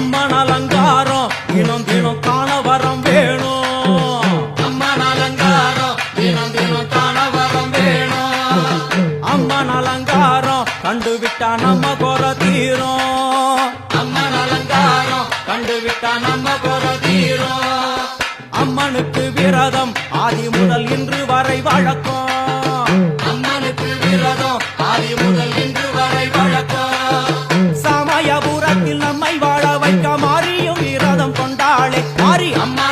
அம்மன் அலங்காரம் தினம் தினம் காண வரம் வேணும். அம்மன் அலங்காரம் தினம் தினம் காண வரம் வேணும். அம்மன் அலங்காரம் கண்டுவிட்டா நம்ம குற தீரும். அம்மன் அலங்காரம் கண்டுவிட்டா நம்ம குற தீரும். அம்மனுக்கு விரதம் ஆதி முதல் இன்று வரை வழக்கம். அம்மனுக்கு விரதம் ஆதி முதல் இன்று வரை வழக்கம். சமயபுரத்தில் நம்மை வாழ வைக்க மாறியும் விரதம் கொண்டாளே மாறி அம்மா